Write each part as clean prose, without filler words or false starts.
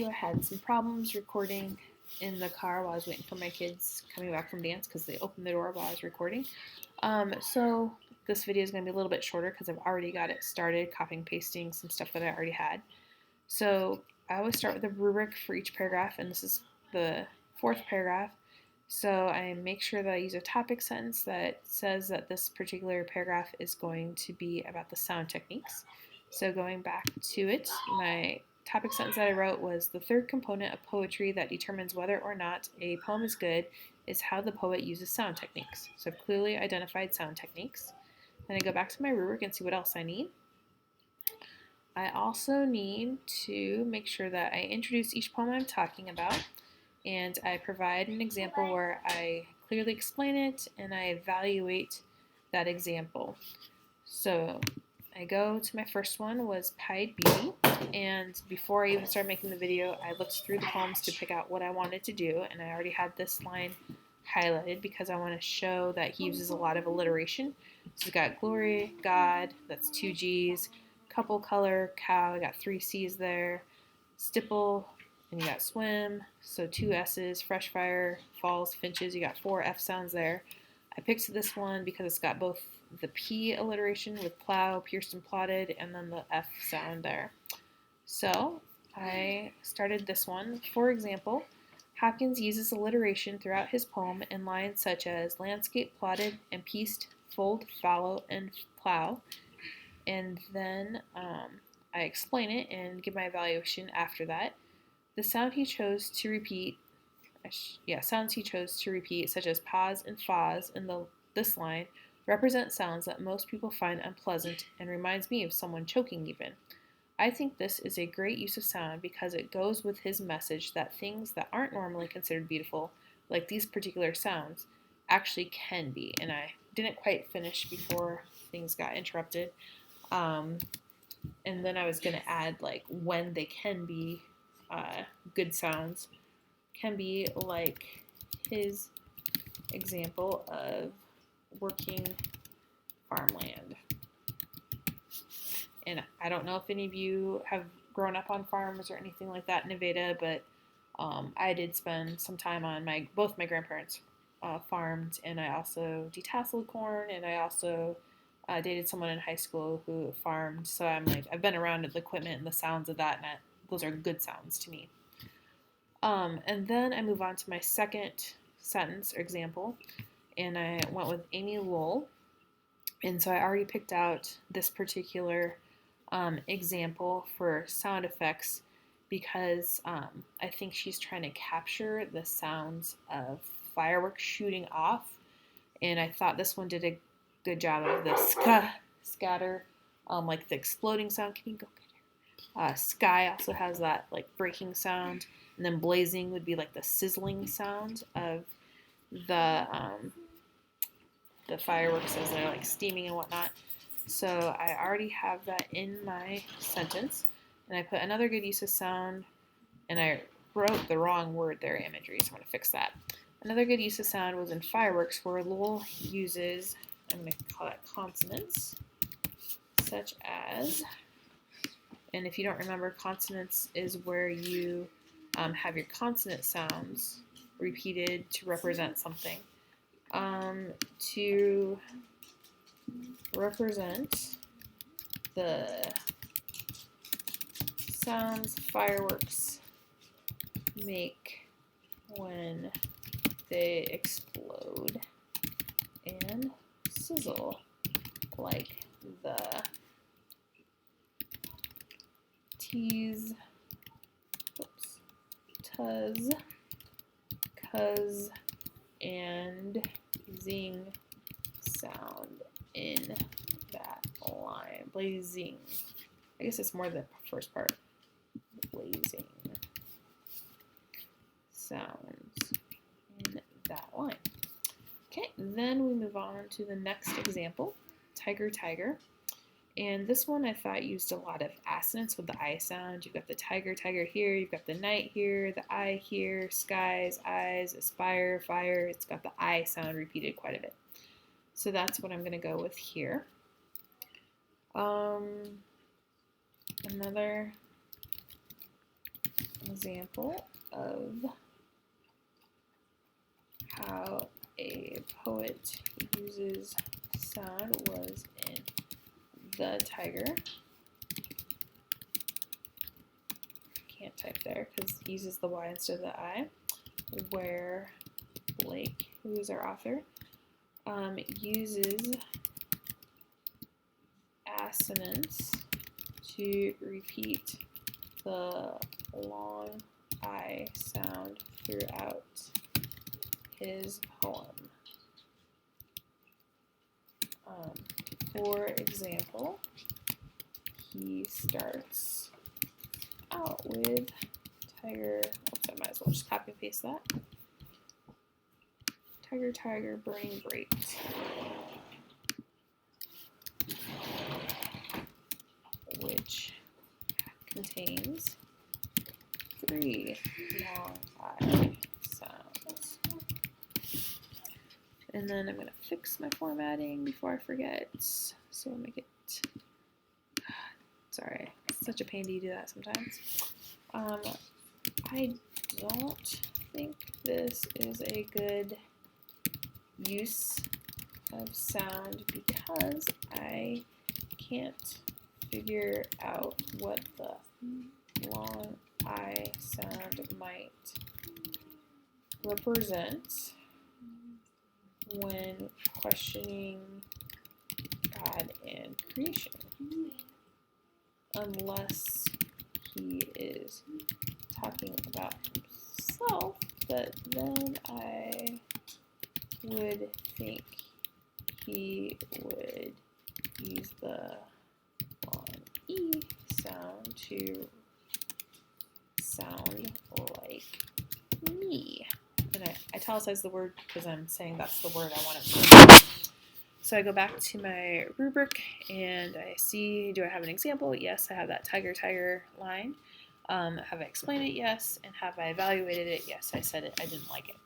I had some problems recording in the car while I was waiting for my kids coming back from dance because they opened the door while I was recording. So this video is going to be a little bit shorter because I've already got it started, copying, pasting some stuff that I already had. So I always start with a rubric for each paragraph, and this is the fourth paragraph. So I make sure that I use a topic sentence that says that this particular paragraph is going to be about the sound techniques. So going back to it, my topic sentence that I wrote was the third component of poetry that determines whether or not a poem is good is how the poet uses sound techniques. So I've clearly identified sound techniques. Then I go back to my rubric and see what else I need. I also need to make sure that I introduce each poem I'm talking about, and I provide an example where I clearly explain it and I evaluate that example. So I go to my first one was Pied Beauty, and before I even started making the video, I looked through the poems to pick out what I wanted to do, and I already had this line highlighted because I want to show that he uses a lot of alliteration. So he's got glory, God, that's 2 G's, couple, color, cow, I got 3 C's there, stipple, and you got swim, so 2 S's, fresh fire, falls, finches, you got 4 F sounds there. I picked this one because it's got both the P alliteration with plow, pierced and plotted, and then the F sound there. So I started this one. For example, Hopkins uses alliteration throughout his poem in lines such as landscape plotted and pieced, fold, follow, and plow. And then I explain it and give my evaluation after that. The sound he chose to repeat, sounds he chose to repeat, such as pause and fause in this line, represent sounds that most people find unpleasant and reminds me of someone choking even. I think this is a great use of sound because it goes with his message that things that aren't normally considered beautiful, like these particular sounds, actually can be. And I didn't quite finish before things got interrupted. And then I was going to add like when they can be good sounds, can be like his example of working farmland. And I don't know if any of you have grown up on farms or anything like that in Nevada, but I did spend some time on both my grandparents farmed, and I also detasseled corn, and I also dated someone in high school who farmed. So I've been around the equipment and the sounds of that, and those are good sounds to me. And then I move on to my second sentence or example, and I went with Amy Lowell. And so I already picked out this particular example for sound effects because I think she's trying to capture the sounds of fireworks shooting off. And I thought this one did a good job of the scatter, like the exploding sound. Can you go get her? Sky also has that like breaking sound, and then blazing would be like the sizzling sound of the fireworks as they're like steaming and whatnot. So I already have that in my sentence, and I put another good use of sound, and I wrote the wrong word there, imagery, so I'm going to fix that. Another good use of sound was in fireworks, where Lowell uses, I'm going to call it consonants, such as, and if you don't remember, consonants is where you have your consonant sounds repeated to represent something. To represent the sounds fireworks make when they explode and sizzle, like the tease, tuzz, cuz, and zing sound in that line. Blazing. I guess it's more the first part. Blazing sounds in that line. Okay, then we move on to the next example, Tiger, Tiger. And this one I thought used a lot of assonance with the I sound. You've got the tiger, tiger here, you've got the night here, the I here, skies, eyes, aspire, fire. It's got the I sound repeated quite a bit. So that's what I'm going to go with here. Another example of how a poet uses sound was in The Tiger. Can't type there because he uses the Y instead of the I, where Blake, who is our author, uses assonance to repeat the long I sound throughout his poem. For example, he starts out with tiger. Oops, I might as well just copy and paste that. Tiger, tiger, burning bright. Which contains 3 long I sounds. And then I'm going to fix my formatting before I forget. So I'll make it, sorry, it's such a pain to do that sometimes. I don't think this is a good use of sound because I can't figure out what the long I sound might represent when questioning God and creation, unless he is talking about himself, but then I would think he would use the long E sound to sound like me. And I italicize the word because I'm saying that's the word I want it to be. So I go back to my rubric and I see, do I have an example? Yes, I have that tiger, tiger line. Have I explained it? Yes. And have I evaluated it? Yes, I said it. I didn't like it.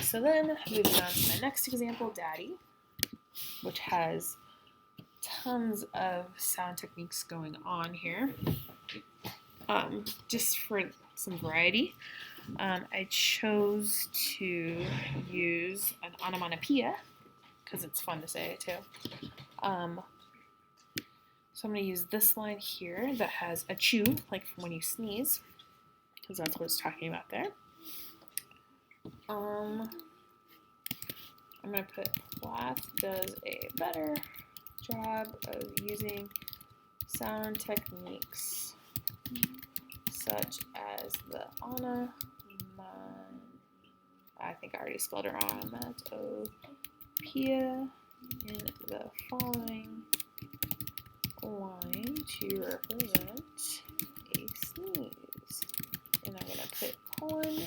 So then moving on to my next example, Daddy, which has tons of sound techniques going on here. Just for some variety, I chose to use an onomatopoeia because it's fun to say too. So I'm going to use this line here that has a chew, like from when you sneeze, because that's what it's talking about there. I'm going to put Plath does a better job of using sound techniques such as the onomatopoeia. I think I already spelled it wrong. Onomatopoeia in the following line to represent a sneeze. And I'm going to put colon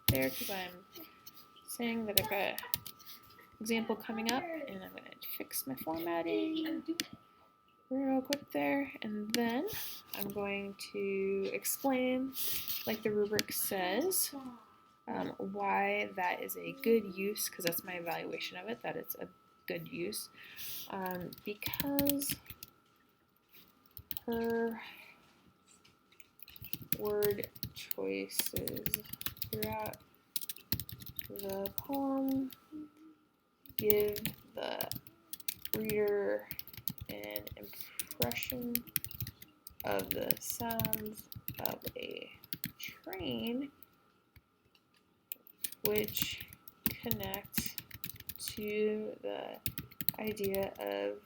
there because I'm saying that I've got an example coming up, and I'm going to fix my formatting real quick there, and then I'm going to explain, like the rubric says, why that is a good use, because that's my evaluation of it, that it's a good use, because her word choices throughout the poem give the reader an impression of the sounds of a train, which connect to the idea of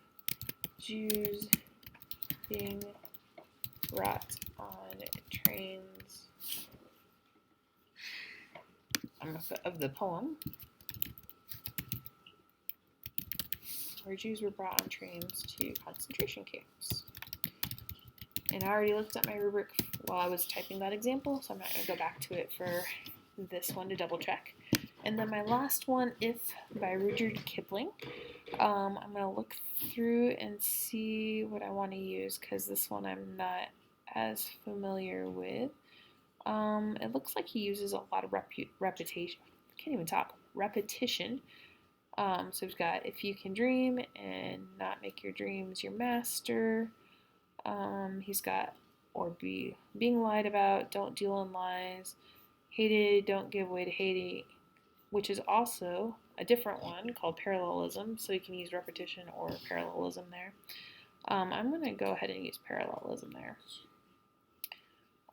Jews being brought on trains of the poem, where Jews were brought on trains to concentration camps. And I already looked at my rubric while I was typing that example, so I'm not going to go back to it for this one to double check. And then my last one, If by Rudyard Kipling. I'm going to look through and see what I want to use, because this one I'm not as familiar with. It looks like he uses a lot of repetition. I can't even talk. Repetition. So we've got if you can dream and not make your dreams your master. He's got or being lied about, don't deal in lies, hated, don't give way to hating, which is also a different one called parallelism, so you can use repetition or parallelism there. I'm going to go ahead and use parallelism there.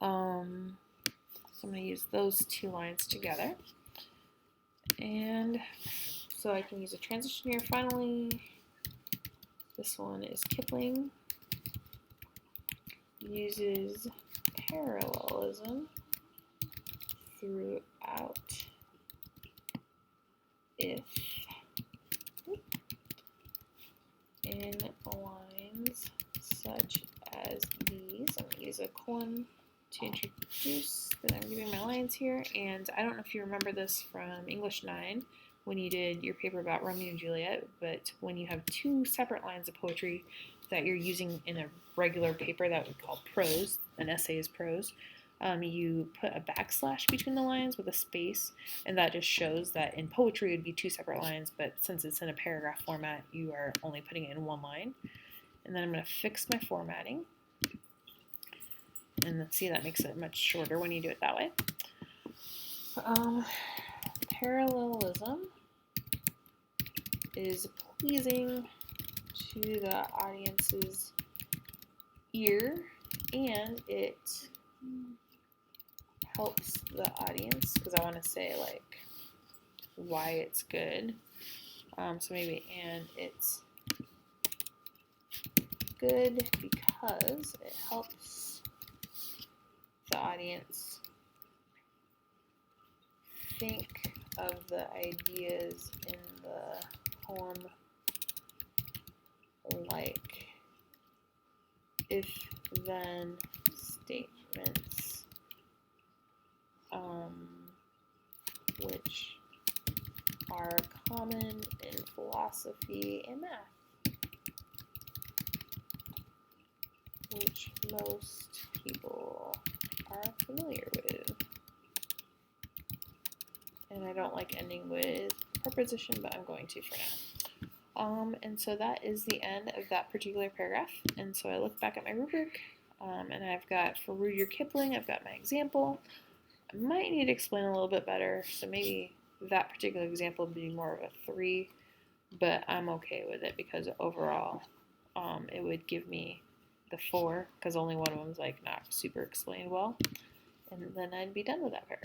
So I'm going to use those two lines together. And so I can use a transition here finally. This one is Kipling. Uses parallelism throughout if in lines such as these. I'm going to use a colon to introduce that I'm giving my lines here. And I don't know if you remember this from English 9 when you did your paper about Romeo and Juliet, but when you have two separate lines of poetry that you're using in a regular paper that we call prose, an essay is prose, you put a backslash between the lines with a space, and that just shows that in poetry it would be two separate lines, but since it's in a paragraph format, you are only putting it in one line. And then I'm going to fix my formatting. And let's see, that makes it much shorter when you do it that way. Parallelism is pleasing to the audience's ear, and it helps the audience, because I want to say like why it's good. So maybe, and it's good because it helps the audience think of the ideas in the poem like if-then statements, which are common in philosophy and math, which most people are familiar with. And I don't like ending with preposition, but I'm going to for now. And so that is the end of that particular paragraph. And so I look back at my rubric, and I've got, for Rudyard Kipling, I've got my example. I might need to explain a little bit better, so maybe that particular example would be more of a 3, but I'm okay with it because overall it would give me the 4, because only one of them is like not super explained well, and then I'd be done with that paragraph.